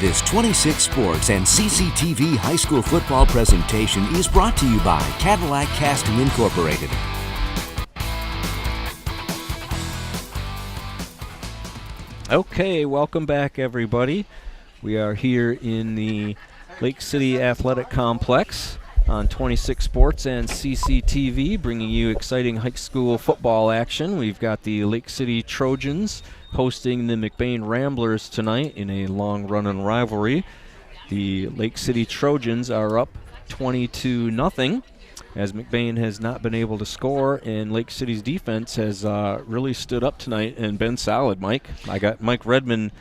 This 26 Sports and CCTV high school football presentation is brought to you by Cadillac Casting Incorporated. Okay, welcome back, everybody. We are here in the Lake City Athletic Complex on 26 Sports and CCTV, bringing you exciting high school football action. We've got the Lake City Trojans hosting the McBain Ramblers tonight in a long-running rivalry. The Lake City Trojans are up 20-0, as McBain has not been able to score, and Lake City's defense has really stood up tonight and been solid, Mike. I got Mike Redmond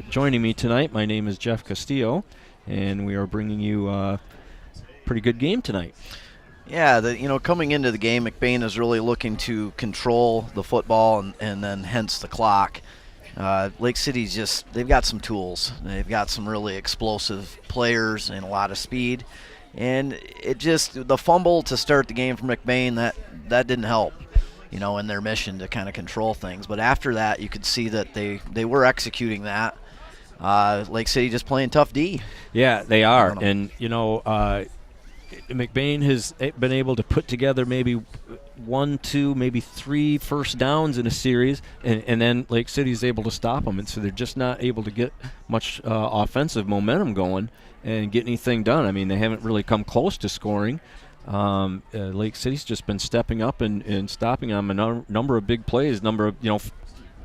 joining me tonight. My name is Jeff Castillo, and we are bringing you a pretty good game tonight. Yeah, coming into the game, McBain is really looking to control the football and then hence the clock. Lake City's they've got some tools. They've got some really explosive players and a lot of speed. And the fumble to start the game for McBain, that didn't help, in their mission to kind of control things. But after that, you could see that they were executing that. Lake City just playing tough D. Yeah, they are. And, McBain has been able to put together maybe 1, 2, maybe 3 first downs in a series, and then Lake City is able to stop them. And so they're just not able to get much offensive momentum going and get anything done. I mean, they haven't really come close to scoring. Lake City's just been stepping up and stopping them a number of big plays, number of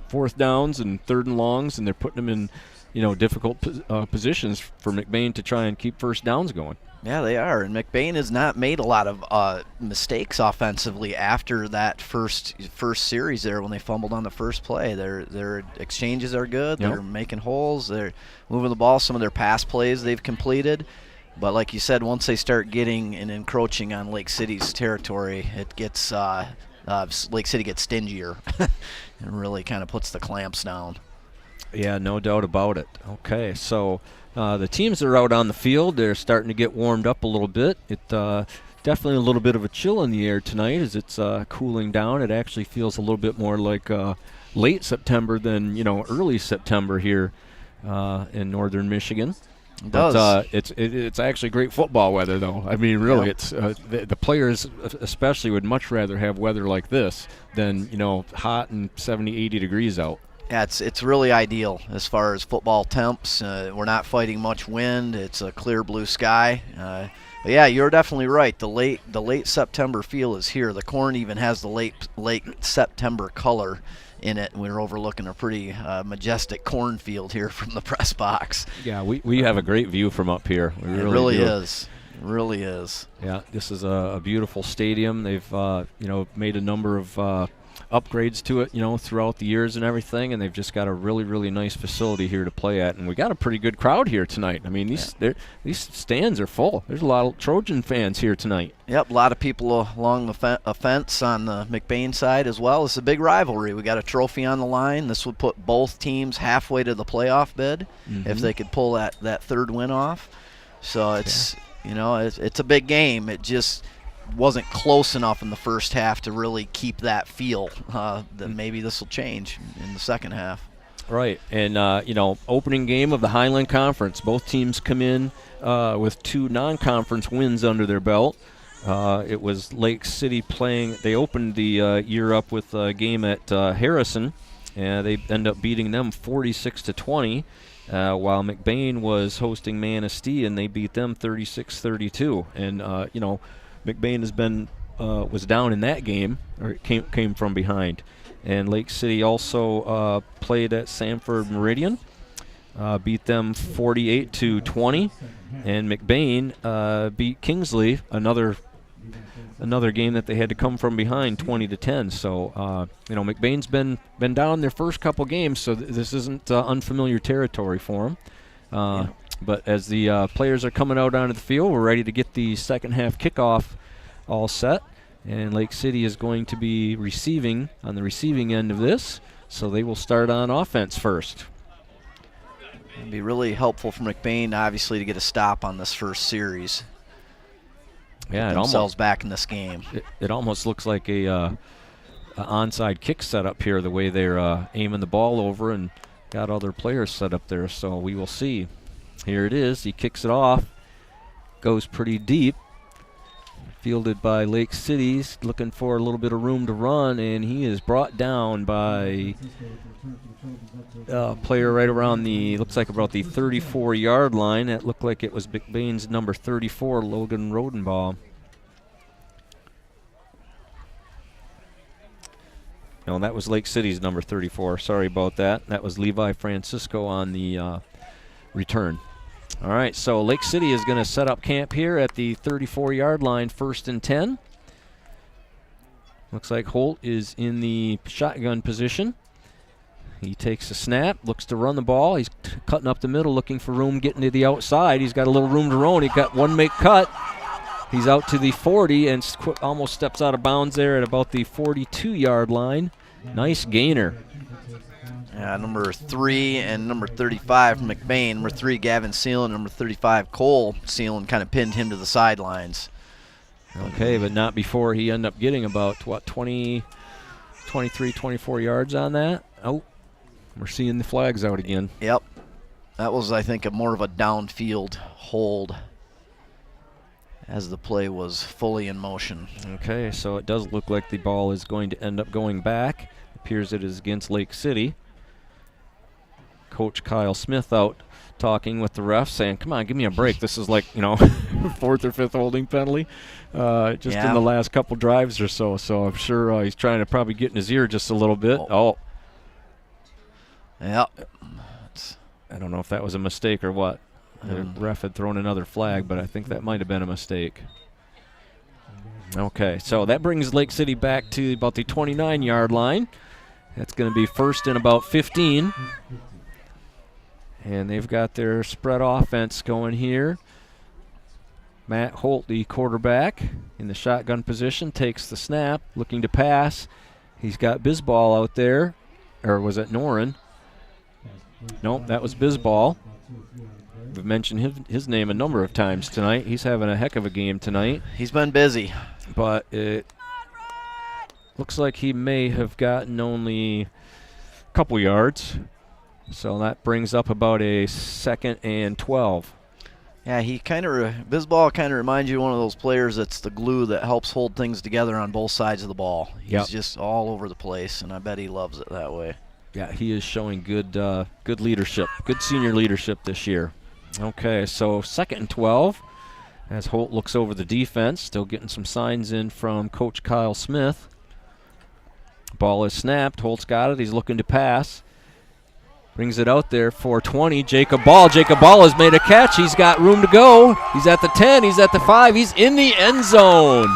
fourth downs and third and longs, and they're putting them in difficult positions for McBain to try and keep first downs going. Yeah, they are, and McBain has not made a lot of mistakes offensively after that first series there when they fumbled on the first play. Their exchanges are good. Yep. They're making holes. They're moving the ball. Some of their pass plays they've completed. But like you said, once they start getting and encroaching on Lake City's territory, it gets Lake City gets stingier and really kind of puts the clamps down. Yeah, no doubt about it. Okay, so the teams are out on the field. They're starting to get warmed up a little bit. It definitely a little bit of a chill in the air tonight as it's cooling down. It actually feels a little bit more like late September than early September here in northern Michigan. It does. But it's actually great football weather, though. I mean, really, It's the players especially would much rather have weather like this than hot and 70, 80 degrees out. Yeah, it's really ideal as far as football temps. We're not fighting much wind. It's a clear blue sky. But yeah, you're definitely right. The late September feel is here. The corn even has the late September color in it. We're overlooking a pretty majestic cornfield here from the press box. Yeah, we have a great view from up here. It really is. It really is. Yeah, this is a beautiful stadium. They've made a number of upgrades to it, throughout the years and everything, and they've just got a really, really nice facility here to play at. And we got a pretty good crowd here tonight. I mean, these stands are full. There's a lot of Trojan fans here tonight. Yep, a lot of people along the fence on the McBain side as well. It's a big rivalry. We got a trophy on the line. This would put both teams halfway to the playoff bid if they could pull that third win off. So it's it's a big game. It just wasn't close enough in the first half to really keep that feel. That maybe this will change in the second half. Right, and opening game of the Highland Conference. Both teams come in with 2 non-conference wins under their belt. It was Lake City playing. They opened the year up with a game at Harrison, and they end up beating them 46-20. While McBain was hosting Manistee, and they beat them 36-32. And McBain has been was down in that game, or came from behind. And Lake City also played at Sanford Meridian, beat them 48-20, and McBain beat Kingsley, another game that they had to come from behind, 20-10. So McBain's been down their first couple games, so this isn't unfamiliar territory for them. But as the players are coming out onto the field, we're ready to get the second half kickoff all set. And Lake City is going to be on the receiving end of this, so they will start on offense first. It'd be really helpful for McBain, obviously, to get a stop on this first series. Yeah, themselves back in this game. It almost looks like a onside kick set up here, the way they're aiming the ball over and got all their players set up there. So we will see. Here it is. He kicks it off. Goes pretty deep. Fielded by Lake City's, looking for a little bit of room to run, and he is brought down by a player right around the, looks like about the 34-yard line. That looked like it was McBain's number 34, Logan Rodenbaugh. No, that was Lake City's number 34. Sorry about that. That was Levi Francisco on the return. All right, so Lake City is going to set up camp here at the 34-yard line, 1st and 10. Looks like Holt is in the shotgun position. He takes a snap, looks to run the ball. He's cutting up the middle, looking for room, getting to the outside. He's got a little room to run. He's got one make cut. He's out to the 40 and almost steps out of bounds there at about the 42-yard line. Nice gainer. Yeah, number 3 and number 35, McBain. Number 3, Gavin Seelan. Number 35, Cole Seelan, kind of pinned him to the sidelines. Okay, but not before he ended up getting about, 23, 24 yards on that. Oh, we're seeing the flags out again. Yep. That was, I think, more of a downfield hold as the play was fully in motion. Okay, so it does look like the ball is going to end up going back. Appears it is against Lake City. Coach Kyle Smith out talking with the ref, saying, come on, give me a break. This is like, 4th or 5th holding penalty just in the last couple drives or so. So I'm sure he's trying to probably get in his ear just a little bit. Oh. Yeah. I don't know if that was a mistake or what. The ref had thrown another flag, but I think that might have been a mistake. Okay, so that brings Lake City back to about the 29-yard line. That's going to be 1st and about 15. And they've got their spread offense going here. Matt Holt, the quarterback, in the shotgun position, takes the snap, looking to pass. He's got Bisball out there. Or was it Noren? Nope, that was Bisball. We've mentioned his name a number of times tonight. He's having a heck of a game tonight. He's been busy. But it looks like he may have gotten only a couple yards. So that brings up about a 2nd and 12. Yeah, he Bisball kind of reminds you of one of those players that's the glue that helps hold things together on both sides of the ball. He's just all over the place, and I bet he loves it that way. Yeah, he is showing good leadership, good senior leadership this year. Okay, so 2nd and 12 as Holt looks over the defense, still getting some signs in from Coach Kyle Smith. Ball is snapped. Holt's got it. He's looking to pass. Brings it out there for 20. Jacob Ball. Jacob Ball has made a catch. He's got room to go. He's at the 10. He's at the 5. He's in the end zone.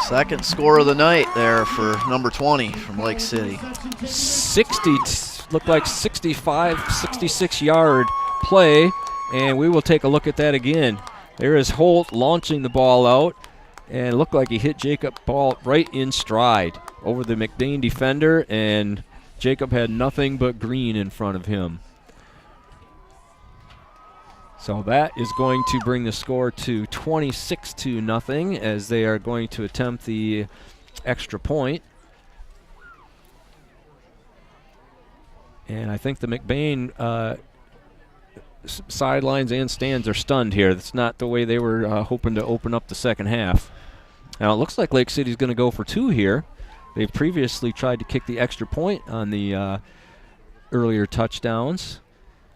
Second score of the night there for number 20 from Lake City. 60, looked like 65, 66-yard play, and we will take a look at that again. There is Holt launching the ball out, and it looked like he hit Jacob Ball right in stride over the McBain defender, and Jacob had nothing but green in front of him. So that is going to bring the score to 26-0 as they are going to attempt the extra point. And I think the McBain sidelines and stands are stunned here. That's not the way they were hoping to open up the second half. Now it looks like Lake City's going to go for 2 here. They've previously tried to kick the extra point on the earlier touchdowns.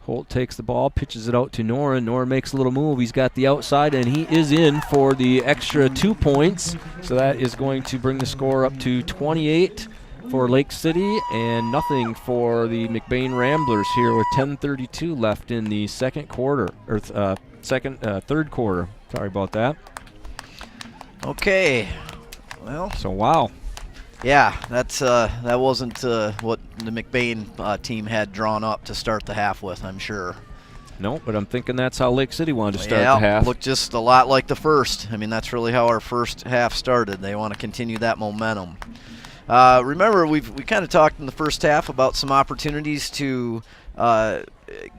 Holt takes the ball, pitches it out to Noren. Noren makes a little move. He's got the outside, and he is in for the extra 2 points. So that is going to bring the score up to 28 for Lake City and nothing for the McBain Ramblers here with 10:32 left in the second quarter, or third quarter. Sorry about that. Okay. Well. So, wow. Yeah, that wasn't what the McBain team had drawn up to start the half with, I'm sure. No, but I'm thinking that's how Lake City wanted to start the half. Looked just a lot like the first. I mean, that's really how our first half started. They want to continue that momentum. Remember, we kind of talked in the first half about some opportunities to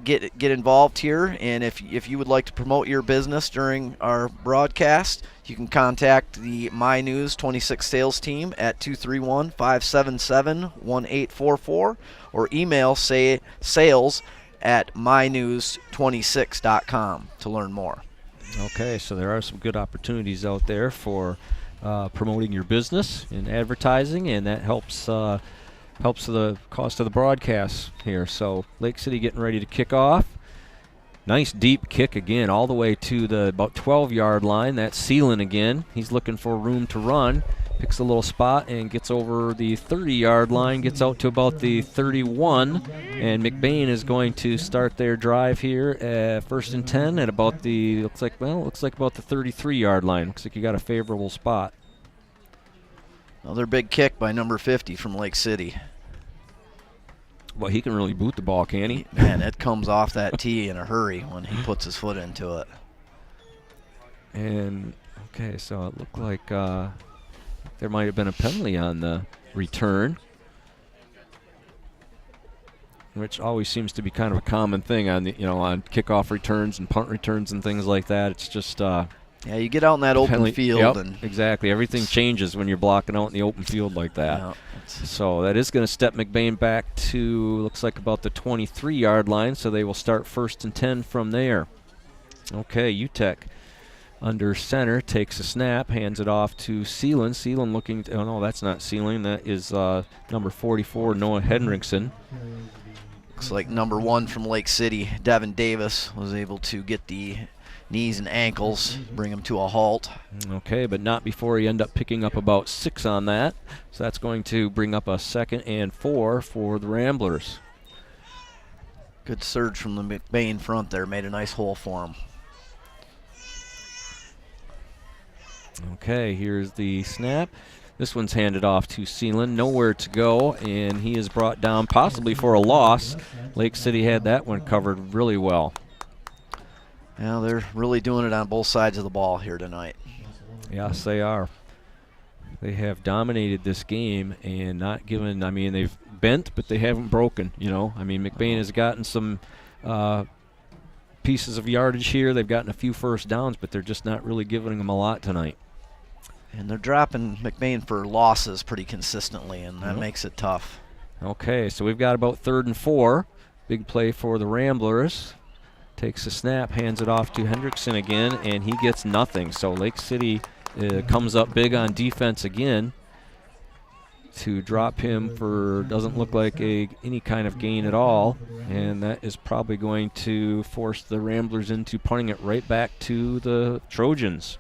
get involved here, and if you would like to promote your business during our broadcast, you can contact the My News 26 sales team at 231-577-1844 or email sales at mynews26.com to learn more. Okay, so there are some good opportunities out there for promoting your business and advertising, and that helps the cost of the broadcast here. So Lake City getting ready to kick off. Nice deep kick again, all the way to the about 12-yard line. That's Seelan again. He's looking for room to run. Picks a little spot and gets over the 30-yard line, gets out to about the 31, and McBain is going to start their drive here at 1st and 10 at about the looks like about the 33-yard line. Looks like you got a favorable spot. Another big kick by number 50 from Lake City. Well, he can really boot the ball, can he? Man, it comes off that tee in a hurry when he puts his foot into it. And okay, so it looked like there might have been a penalty on the return, which always seems to be kind of a common thing on on kickoff returns and punt returns and things like that. It's just yeah, you get out in that open field. Yep, and exactly. Everything changes when you're blocking out in the open field like that. Yeah, so that is going to step McBain back to, looks like about the 23-yard line, so they will start 1st and 10 from there. Okay, UTEC under center, takes a snap, hands it off to Seelan. Seelan looking, oh no, that's not Seelan, that is number 44, Noah Henriksen. Looks like number 1 from Lake City, Devin Davis, was able to get the knees and ankles, bring him to a halt. Okay, but not before he ended up picking up about 6 on that. So that's going to bring up a 2nd and 4 for the Ramblers. Good surge from the McBain front there, made a nice hole for him. Okay, here's the snap. This one's handed off to Seelan, nowhere to go, and he is brought down possibly for a loss. Lake City had that one covered really well. Yeah, they're really doing it on both sides of the ball here tonight. Yes, they are. They have dominated this game and not given, I mean, they've bent, but they haven't broken, I mean, McBain has gotten some pieces of yardage here. They've gotten a few first downs, but they're just not really giving them a lot tonight. And they're dropping McBain for losses pretty consistently, and that makes it tough. Okay, so we've got about 3rd and 4. Big play for the Ramblers. Takes a snap, hands it off to Hendrickson again, and he gets nothing. So Lake City comes up big on defense again to drop him for, doesn't look like any kind of gain at all, and that is probably going to force the Ramblers into punting it right back to the Trojans.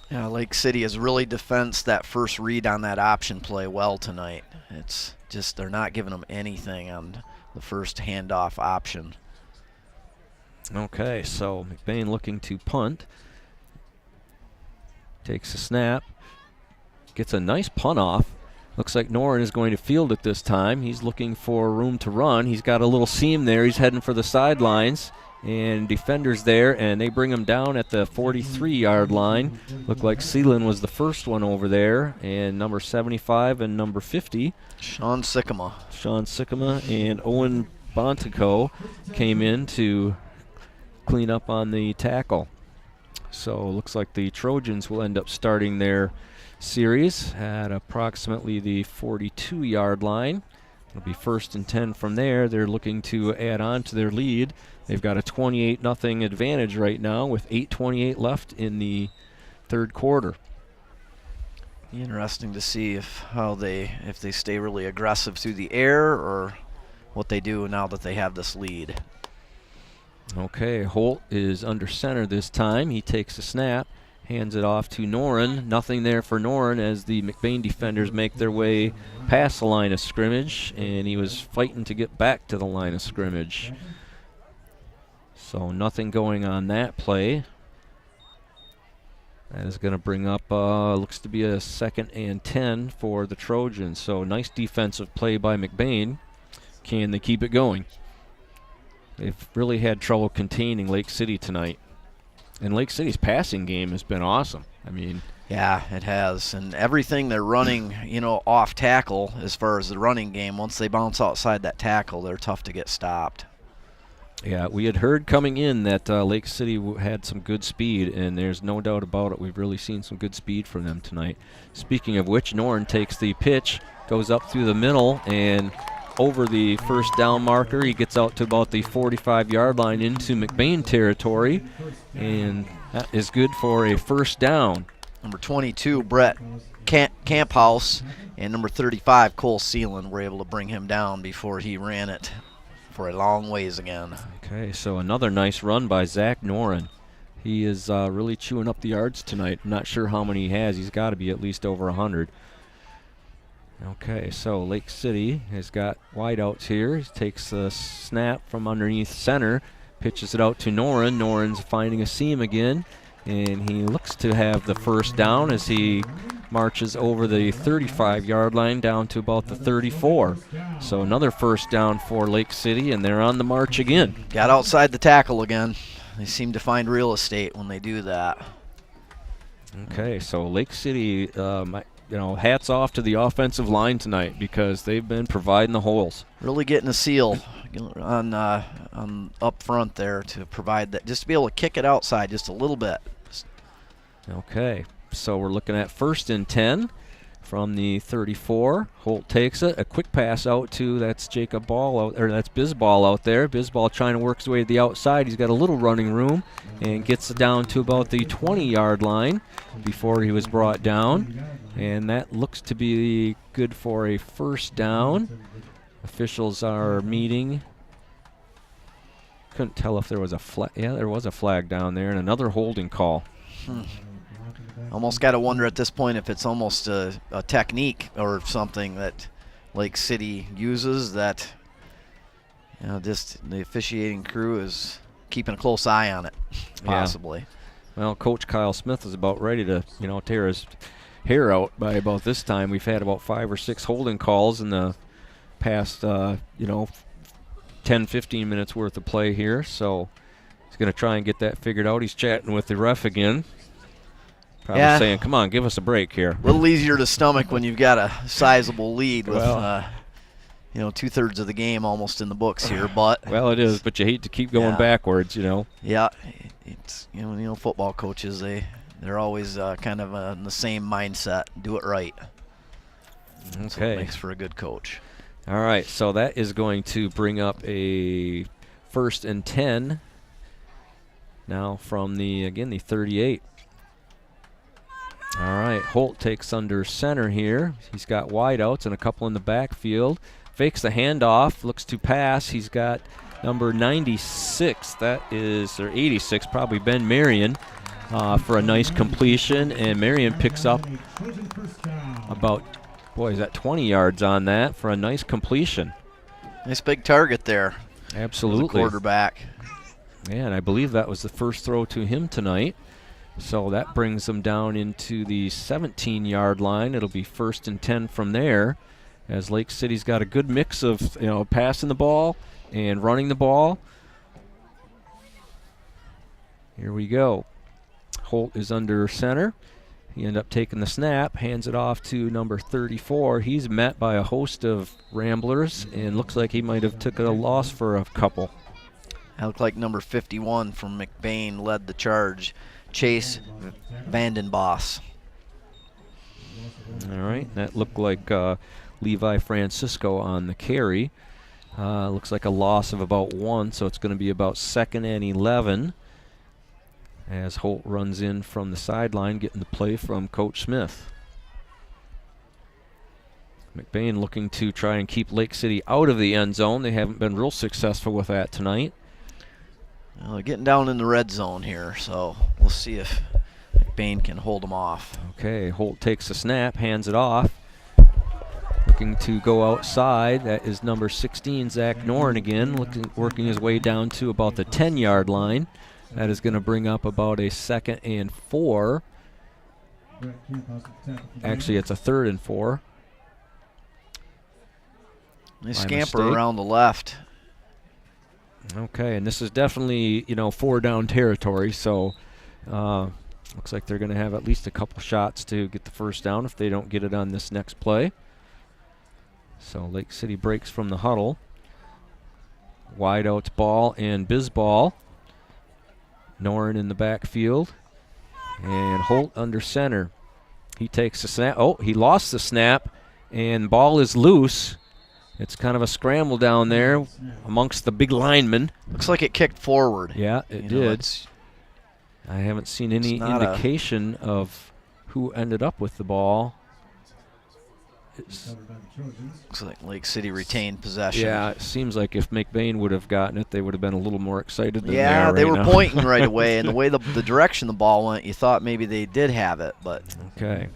Yeah, Lake City has really defensed that first read on that option play well tonight. It's just they're not giving them anything on the first handoff option. Okay, so McBain looking to punt. Takes a snap. Gets a nice punt off. Looks like Noren is going to field it this time. He's looking for room to run. He's got a little seam there. He's heading for the sidelines. And defenders there, and they bring him down at the 43-yard line. Looked like Seelan was the first one over there, and number 75 and number 50. Sean Sycamore And Owen Bontico came in to clean up on the tackle. So looks like the Trojans will end up starting their series at approximately the 42-yard line. It'll be 1st and 10 from there. They're looking to add on to their lead. They've got a 28-0 advantage right now with 8:28 left in the 3rd quarter. Interesting to see if they stay really aggressive through the air or what they do now that they have this lead. Okay, Holt is under center this time. He takes a snap, hands it off to Noren. Nothing there for Noren as the McBain defenders make their way past the line of scrimmage, and he was fighting to get back to the line of scrimmage. So nothing going on that play. That is going to bring up, looks to be a 2nd and 10 for the Trojans. So nice defensive play by McBain. Can they keep it going? They've really had trouble containing Lake City tonight. And Lake City's passing game has been awesome. I mean, yeah, it has. And everything they're running, off tackle as far as the running game, once they bounce outside that tackle, they're tough to get stopped. Yeah, we had heard coming in that Lake City had some good speed, and there's no doubt about it. We've really seen some good speed from them tonight. Speaking of which, Noren takes the pitch, goes up through the middle, and over the first down marker. He gets out to about the 45-yard line into McBain territory, and that is good for a first down. Number 22, Brett Camphouse, and number 35, Cole Seelan were able to bring him down before he ran it for a long ways again. Okay, so another nice run by Zach Noren. He is really chewing up the yards tonight. I'm not sure how many he has. He's got to be at least over 100. Okay, so Lake City has got wideouts here. He takes a snap from underneath center, pitches it out to Noren. Noren's finding a seam again, and he looks to have the first down as he marches over the 35-yard line down to about the 34. So another first down for Lake City, and they're on the march again. Got outside the tackle again. They seem to find real estate when they do that. Okay, so Lake City, hats off to the offensive line tonight because they've been providing the holes. Really getting a seal on up front there to provide that, just to be able to kick it outside just a little bit. Okay, so we're looking at 1st and 10 from the 34. Holt takes it, a quick pass out to, that's Jacob Ball, that's Bisball out there. Bisball trying to work his way to the outside. He's got a little running room and gets it down to about the 20-yard line before he was brought down. And that looks to be good for a first down. Officials are meeting. Couldn't tell if there was a flag. Yeah, there was a flag down there, and another holding call. Almost got to wonder at this point if it's almost a technique or something that Lake City uses that, just the officiating crew is keeping a close eye on it, possibly. Yeah. Well, Coach Kyle Smith is about ready to, tear his hair out by about this time. We've had about 5 or 6 holding calls in the past, 10, 15 minutes worth of play here. So he's going to try and get that figured out. He's chatting with the ref again. Probably saying, come on, give us a break here. A little easier to stomach when you've got a sizable lead with, 2/3 of the game almost in the books here. But well, it is, but you hate to keep going backwards, Yeah, it's football coaches, they're always kind of in the same mindset. Do it right. Okay. So it makes for a good coach. All right, so that is going to bring up a 1st and 10 now from the 38. All right, Holt takes under center here. He's got wideouts and a couple in the backfield. Fakes the handoff, looks to pass. He's got number 96, or 86, probably Ben Marion, for a nice completion. And Marion picks up about, is that 20 yards on that for a nice completion. Nice big target there. Absolutely. The quarterback. Yeah, and I believe that was the first throw to him tonight. So that brings them down into the 17-yard line. It'll be 1st and 10 from there, as Lake City's got a good mix of passing the ball and running the ball. Here we go. Holt is under center. He ended up taking the snap, hands it off to number 34. He's met by a host of Ramblers, and looks like he might have took a loss for a couple. It looked like number 51 from McBain led the charge. Chase Vandenboss. All right, that looked like Levi Francisco on the carry. Looks like a loss of about 1, so it's going to be about 2nd and 11 as Holt runs in from the sideline, getting the play from Coach Smith. McBain looking to try and keep Lake City out of the end zone. They haven't been real successful with that tonight. Well, they're getting down in the red zone here, so we'll see if McBain can hold them off. Okay, Holt takes the snap, hands it off. Looking to go outside. That is number 16, Zach Noren again, working his way down to about the 10-yard line. That is going to bring up about a 2nd and 4. Actually, it's a 3rd and 4. They scamper around the left. Okay, and this is definitely, 4-down territory, so looks like they're going to have at least a couple shots to get the first down if they don't get it on this next play. So Lake City breaks from the huddle. Wide out ball and Bisball. Noren in the backfield. And Holt under center. He takes the snap. Oh, he lost the snap, and ball is loose. It's kind of a scramble down there amongst the big linemen. Looks like it kicked forward. Yeah, it did. I haven't seen any indication of who ended up with the ball. Looks like Lake City retained possession. Yeah, it seems like if McBain would have gotten it, they would have been a little more excited than they were now. pointing right away, and the way the direction the ball went, you thought maybe they did have it, but okay.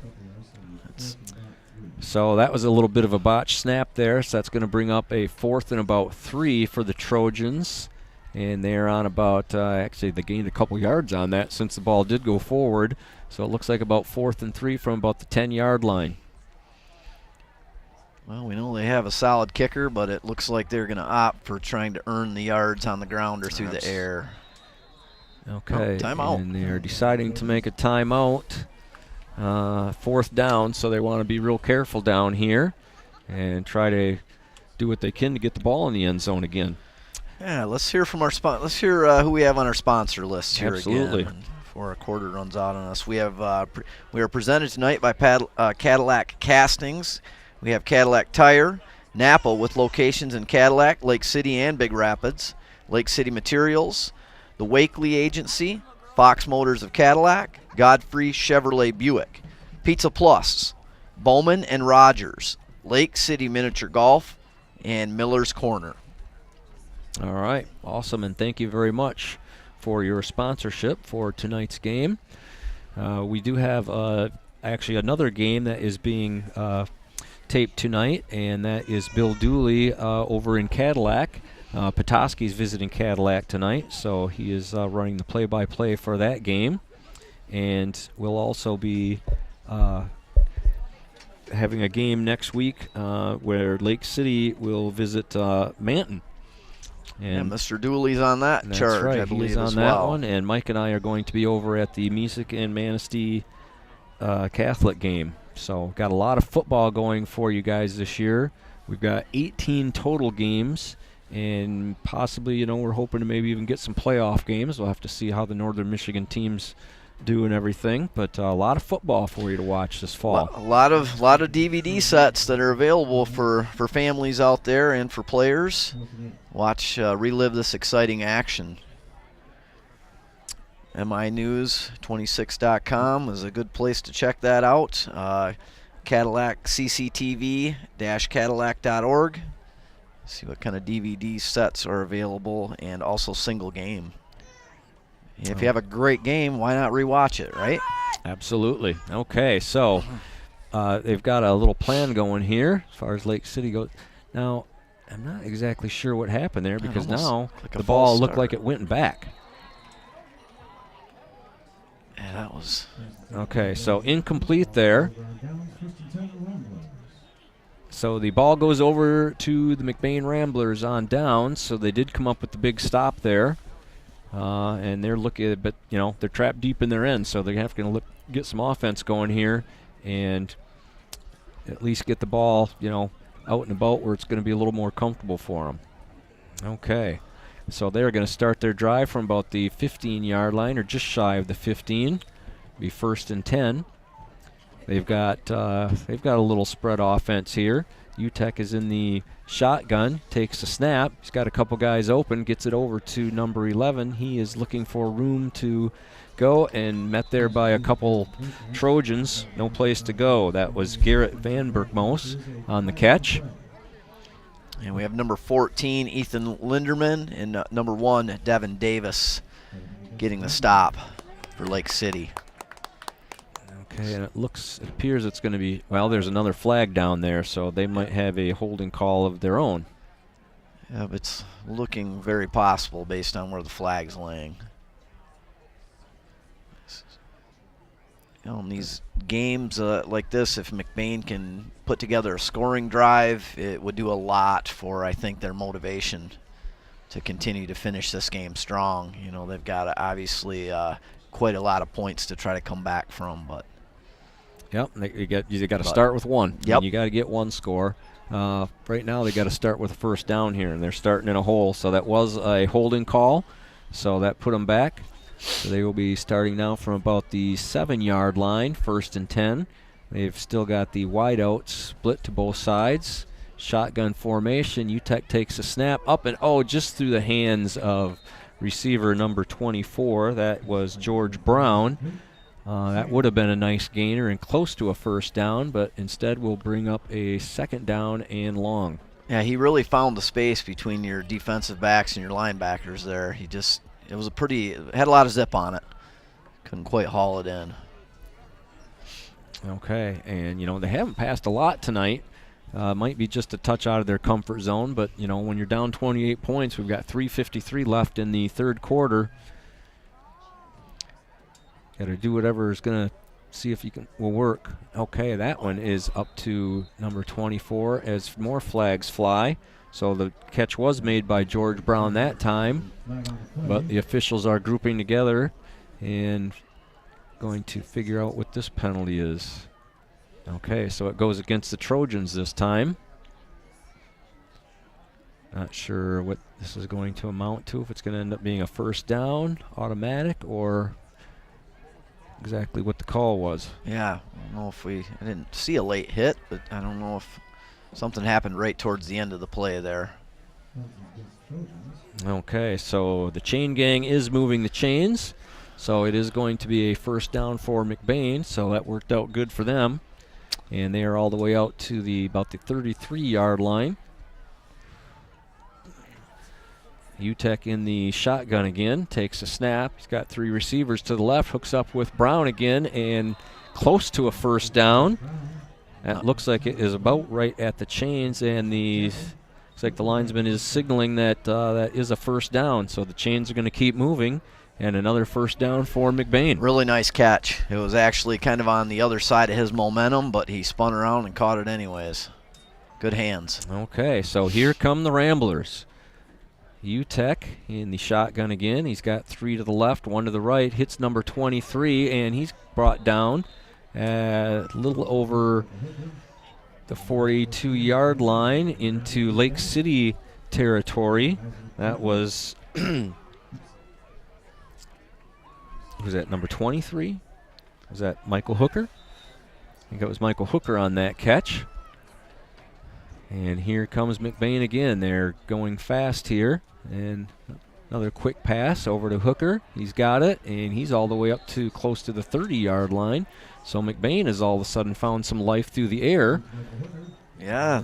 So that was a little bit of a botch snap there, so that's going to bring up a 4th and about 3 for the Trojans. And they're on about, actually they gained a couple yards on that since the ball did go forward. So it looks like about 4th and 3 from about the 10-yard line. Well, we know they have a solid kicker, but it looks like they're going to opt for trying to earn the yards on the ground or through the air. Okay, timeout. And they're deciding to make a timeout. 4th down, so they want to be real careful down here and try to do what they can to get the ball in the end zone again. Yeah, let's hear from our let's hear who we have on our sponsor list here Absolutely. again. Before our quarter runs out on us, we have we are presented tonight by Cadillac Castings. We have Cadillac Tire, Napa with locations in Cadillac, Lake City, and Big Rapids. Lake City Materials, the Wakely Agency, Fox Motors of Cadillac, Godfrey Chevrolet Buick, Pizza Plus, Bowman and Rogers, Lake City Miniature Golf, and Miller's Corner. All right, awesome, and thank you very much for your sponsorship for tonight's game. We do have actually another game that is being taped tonight, and that is Bill Dooley over in Cadillac. Petoskey's visiting Cadillac tonight, so he is running the play-by-play for that game. And we'll also be having a game next week where Lake City will visit Manton. And Mr. Dooley's on that charge, right. I believe, He's on as that well. one, and Mike and I are going to be over at the Music and Manistee Catholic game. So got a lot of football going for you guys this year. We've got 18 total games, and possibly, we're hoping to maybe even get some playoff games. We'll have to see how the Northern Michigan teams do and everything, but a lot of football for you to watch this fall. A lot of DVD sets that are available for families out there and for players. Relive this exciting action. MINews26.com is a good place to check that out. Cadillac CCTV-Cadillac.org. See what kind of DVD sets are available, and also single game. If you have a great game, why not rewatch it, right? Absolutely. Okay, so they've got a little plan going here as far as Lake City goes. Now, I'm not exactly sure what happened there, because now the ball looked like it went back. Yeah, that was... Okay, so incomplete there. So the ball goes over to the McBain Ramblers on down, so they did come up with the big stop there. And they're looking, but they're trapped deep in their end, so they're going to get some offense going here and at least get the ball, out and about where it's going to be a little more comfortable for them. Okay, so they're going to start their drive from about the 15-yard line, or just shy of the 15. Be 1st and 10. They've got a little spread offense here. UTEC is in the shotgun, takes a snap. He's got a couple guys open, gets it over to number 11. He is looking for room to go, and met there by a couple Trojans. No place to go. That was Garrett Van Berkmos on the catch. And we have number 14, Ethan Linderman, and number 1, Devin Davis, getting the stop for Lake City. Okay, and it appears it's going to be, well, there's another flag down there, so they might have a holding call of their own. Yeah, but it's looking very possible based on where the flag's laying. In these games like this, if McBain can put together a scoring drive, it would do a lot for, I think, their motivation to continue to finish this game strong. They've got obviously quite a lot of points to try to come back from, but. Yep, you got to start with one. Yep. And you got to get one score. Right now they got to start with a 1st down here, and they're starting in a hole. So that was a holding call, so that put them back. So they will be starting now from about the 7-yard line, 1st and 10. They've still got the wideouts split to both sides. shotgun formation. UTEC takes a snap up and just through the hands of receiver number 24. That was George Brown. That would have been a nice gainer and close to a first down, but instead we'll bring up a second down and long. Yeah, he really found the space between your defensive backs and your linebackers there. It was had a lot of zip on it. Couldn't quite haul it in. Okay, and they haven't passed a lot tonight. Might be just a touch out of their comfort zone, but when you're down 28 points, we've got 3:53 left in the third quarter. Got to do whatever is going to see if will work. Okay, that one is up to number 24 as more flags fly. So the catch was made by George Brown that time, but the officials are grouping together and going to figure out what this penalty is. Okay, so it goes against the Trojans this time. Not sure what this is going to amount to, if it's going to end up being a first down, automatic, or exactly what the call was. Yeah, I don't know if I didn't see a late hit, but I don't know if something happened right towards the end of the play there. Okay, so the chain gang is moving the chains, so it is going to be a first down for McBain, so that worked out good for them. And they are all the way out to about the 33-yard line. UTEC in the shotgun again, takes a snap. He's got three receivers to the left, hooks up with Brown again, and close to a first down. That looks like it is about right at the chains, and looks like the linesman is signaling that that is a first down. So the chains are going to keep moving, and another first down for McBain. Really nice catch. It was actually kind of on the other side of his momentum, but he spun around and caught it anyways. Good hands. Okay, so here come the Ramblers. UTEC in the shotgun again. He's got three to the left, one to the right. Hits number 23, and he's brought down a little over the 42-yard line into Lake City territory. That was was that number 23? Was that Michael Hooker? I think it was Michael Hooker on that catch. And here comes McBain again. They're going fast here. And another quick pass over to Hooker. He's got it, and he's all the way up to close to the 30-yard line. So McBain has all of a sudden found some life through the air. Yeah,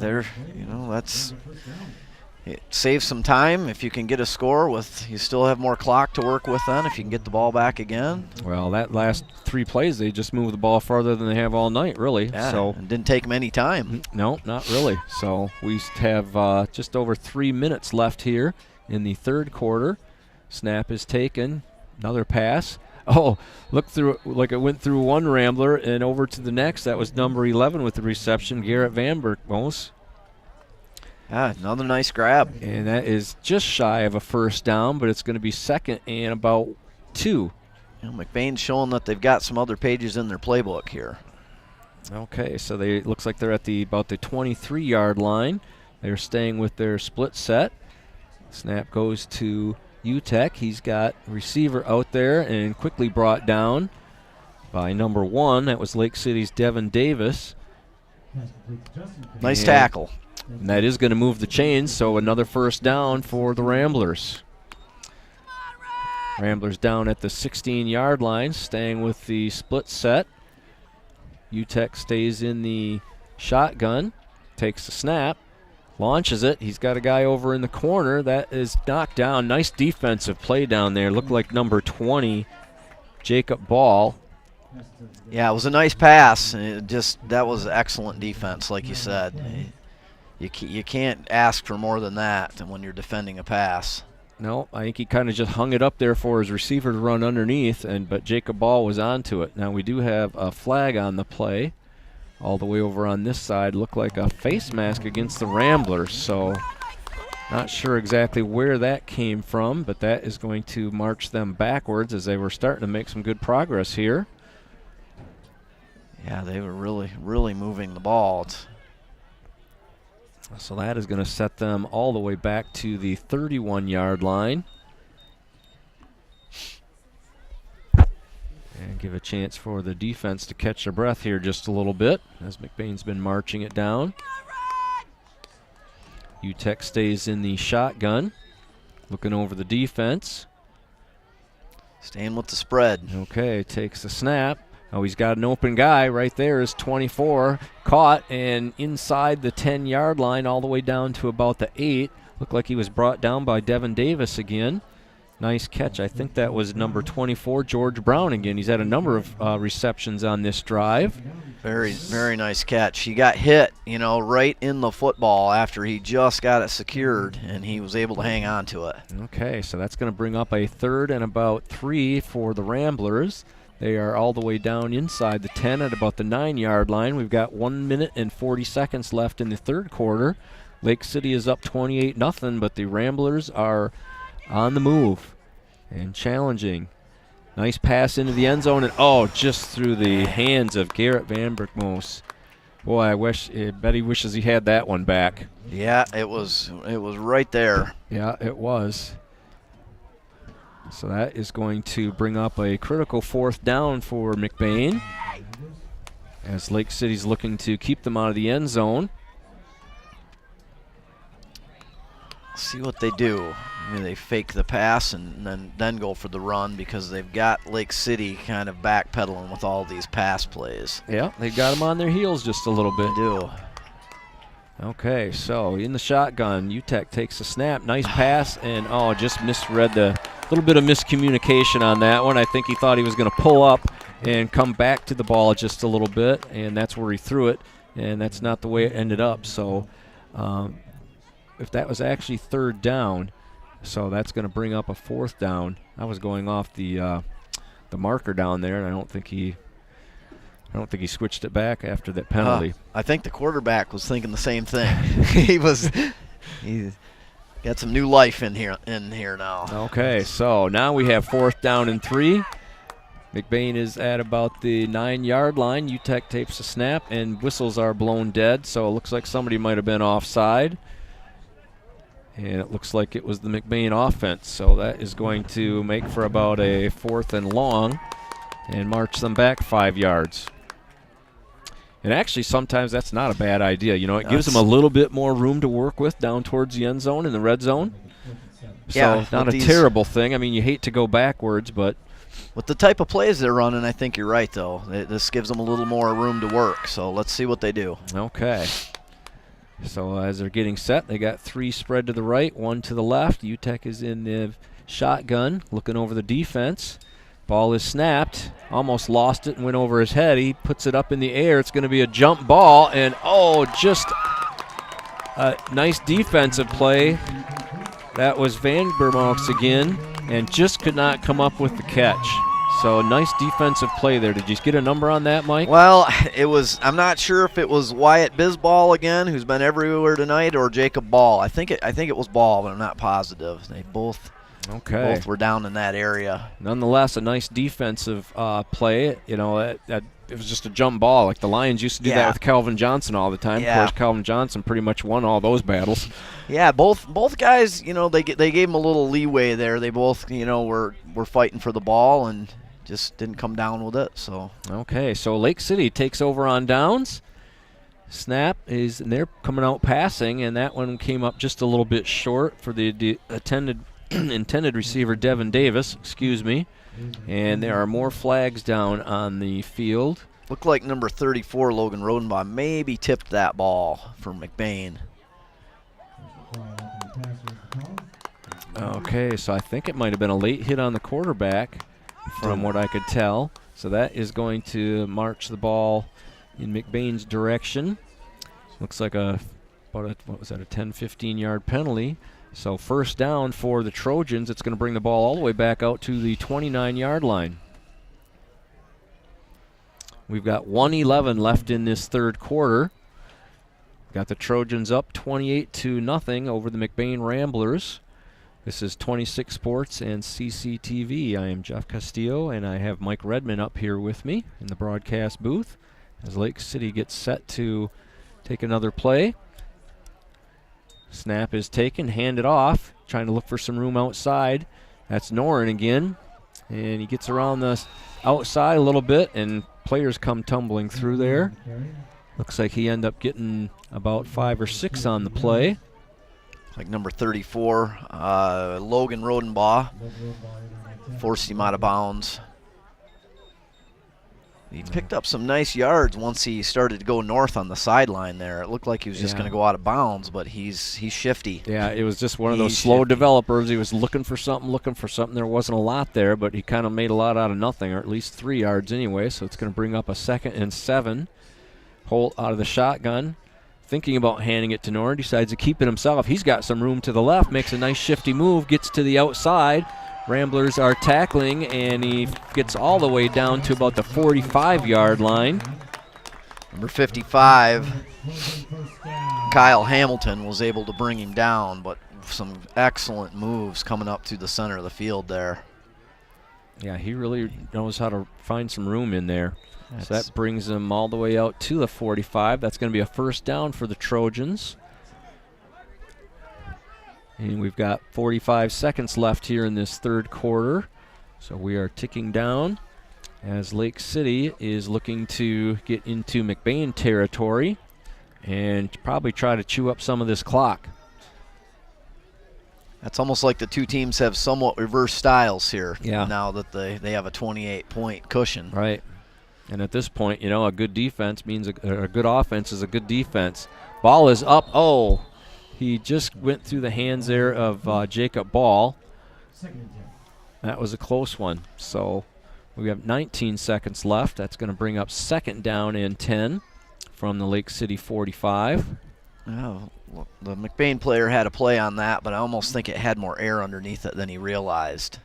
it saves some time if you can get a score you still have more clock to work with then if you can get the ball back again. Well, that last three plays, they just moved the ball farther than they have all night, really. Yeah, so it didn't take them any time. No, not really. So we have just over 3 minutes left here in the third quarter. Snap is taken. Another pass. Oh, look through it like it went through one Rambler and over to the next. That was number 11 with the reception, Garrett Van Berkmos. Yeah, another nice grab. And that is just shy of a first down, but it's going to be second and about 2. McBain's showing that they've got some other pages in their playbook here. Okay, so looks like they're at about the 23-yard line. They're staying with their split set. Snap goes to UTEC. He's got receiver out there and quickly brought down by number 1. That was Lake City's Devin Davis. Nice tackle. And that is going to move the chains, so another first down for the Ramblers. Ramblers down at the 16-yard line, staying with the split set. UTEC stays in the shotgun, takes the snap, launches it. He's got a guy over in the corner. That is knocked down. Nice defensive play down there. Looked like number 20, Jacob Ball. Yeah, it was a nice pass. That was excellent defense, like you said. You can't ask for more than that when you're defending a pass. No, I think he kind of just hung it up there for his receiver to run underneath, but Jacob Ball was onto it. Now we do have a flag on the play. All the way over on this side, looked like a face mask against the Ramblers, so not sure exactly where that came from, but that is going to march them backwards as they were starting to make some good progress here. Yeah, they were really, really moving the ball. So that is going to set them all the way back to the 31-yard line. And give a chance for the defense to catch their breath here just a little bit as McBain's been marching it down. UTEC stays in the shotgun, looking over the defense. Staying with the spread. Okay, takes the snap. Oh, he's got an open guy right there. Is 24. Caught and inside the 10-yard line all the way down to about the 8. Looked like he was brought down by Devin Davis again. Nice catch. I think that was number 24, George Brown again. He's had a number of receptions on this drive. Very, very nice catch. He got hit, right in the football after he just got it secured, and he was able to hang on to it. Okay, so that's going to bring up a 3rd and about 3 for the Ramblers. They are all the way down inside the 10 at about the 9-yard line. We've got 1 minute and 40 seconds left in the third quarter. Lake City is up 28-0, but the Ramblers are on the move and challenging. Nice pass into the end zone, and just through the hands of Garrett Van Berkmos. Boy, I bet he wishes he had that one back. Yeah, it was right there. Yeah, it was. So that is going to bring up a critical 4th down for McBain, as Lake City's looking to keep them out of the end zone. See what they do. They fake the pass and then go for the run, because they've got Lake City kind of backpedaling with all these pass plays. Yeah, they got them on their heels just a little bit. They do. Okay, so in the shotgun, UTEC takes a snap. Nice pass, and just misread the little bit of miscommunication on that one. I think he thought he was going to pull up and come back to the ball just a little bit, and that's where he threw it, and that's not the way it ended up. So if that was actually 3rd down, so that's going to bring up a 4th down. I was going off the marker down there, and I don't think he switched it back after that penalty. I think the quarterback was thinking the same thing. He's got some new life in here now. Okay, so now we have 4th down and 3. McBain is at about the 9-yard line. UTEC tapes a snap, and whistles are blown dead, so it looks like somebody might have been offside. And it looks like it was the McBain offense, so that is going to make for about a 4th and long and march them back 5 yards. And actually, sometimes that's not a bad idea. It gives them a little bit more room to work with down towards the end zone in the red zone. So not a terrible thing. I mean, you hate to go backwards, but with the type of plays they're running, I think you're right, though. This gives them a little more room to work, so let's see what they do. Okay. So as they're getting set, they got 3 spread to the right, 1 to the left. UTEC is in the shotgun, looking over the defense. Ball is snapped, almost lost it and went over his head. He puts it up in the air. It's going to be a jump ball, and just a nice defensive play. That was Van Bermox again, and just could not come up with the catch. So a nice defensive play there. Did you get a number on that, Mike? Well, I'm not sure if it was Wyatt Bisball again, who's been everywhere tonight, or Jacob Ball. I think it was Ball, but I'm not positive. They both were down in that area. Nonetheless, a nice defensive play. It was just a jump ball. Like the Lions used to do that with Calvin Johnson all the time. Yeah. Of course, Calvin Johnson pretty much won all those battles. Yeah, both guys, they gave him a little leeway there. They both, were fighting for the ball and just didn't come down with it. So okay, so Lake City takes over on downs. Snap is, and they're coming out passing, and that one came up just a little bit short for the intended receiver, Devin Davis. Excuse me. And there are more flags down on the field. Looked like number 34, Logan Rodenbaugh, maybe tipped that ball for McBain. Okay, so I think it might have been a late hit on the quarterback from what I could tell. So that is going to march the ball in McBain's direction. Looks like a 10-15 yard penalty. So 1st down for the Trojans. It's going to bring the ball all the way back out to the 29-yard line. We've got 1:11 left in this third quarter. Got the Trojans up 28-0 over the McBain Ramblers. This is 26 Sports and CCTV. I am Jeff Castillo, and I have Mike Redman up here with me in the broadcast booth as Lake City gets set to take another play. Snap is taken, handed off, trying to look for some room outside. That's Noren again, and he gets around the outside a little bit, and players come tumbling through there. Looks like he ended up getting about 5 or 6 on the play. like number 34, Logan Rodenbaugh, forced him out of bounds. He picked up some nice yards once he started to go north on the sideline there. It looked like he was just going to go out of bounds, but he's shifty. Yeah, it was just one of those slow developers. He was looking for something. There wasn't a lot there, but he kind of made a lot out of nothing, or at least 3 yards anyway, so it's going to bring up a 2nd and 7. Holt out of the shotgun, thinking about handing it to Norn, decides to keep it himself. He's got some room to the left, makes a nice shifty move, gets to the outside. Ramblers are tackling, and he gets all the way down to about the 45-yard line. Number 55, Kyle Hamilton, was able to bring him down, but some excellent moves coming up to the center of the field there. Yeah, he really knows how to find some room in there. So that brings him all the way out to the 45. That's going to be a first down for the Trojans. And we've got 45 seconds left here in this third quarter. So we are ticking down as Lake City is looking to get into McBain territory and probably try to chew up some of this clock. That's almost like the two teams have somewhat reversed styles here. Yeah. Now that they have a 28-point cushion. Right. And at this point, you know, a good defense means a good offense is a good defense. Ball is up. Oh. He just went through the hands there of Jacob Ball. That was a close one. So we have 19 seconds left. That's going to bring up 2nd down and 10 from the Lake City 45. Oh, well, the McBain player had a play on that, but I almost think it had more air underneath it than he realized.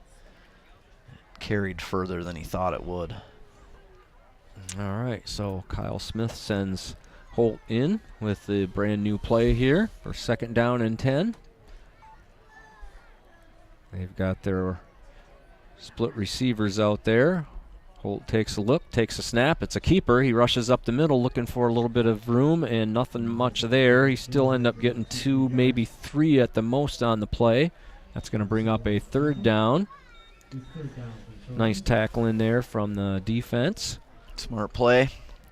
It carried further than he thought it would. All right, so Kyle Smith sends Holt in with the brand new play here for 2nd down and 10. They've got their split receivers out there. Holt takes a look, takes a snap. It's a keeper. He rushes up the middle looking for a little bit of room, and nothing much there. He still end up getting 2, maybe 3 at the most on the play. That's going to bring up a 3rd down. Nice tackle in there from the defense. Smart play.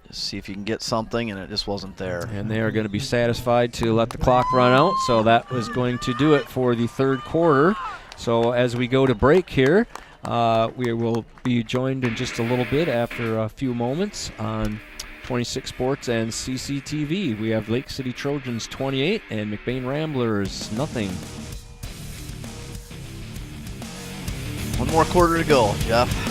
Just see if you can get something, and it just wasn't there. And they are going to be satisfied to let the clock run out. So that was going to do it for the third quarter. So as we go to break here, we will be joined in just a little bit after a few moments on 26 Sports and CCTV. We have Lake City Trojans 28 and McBain Ramblers nothing. One more quarter to go, Jeff.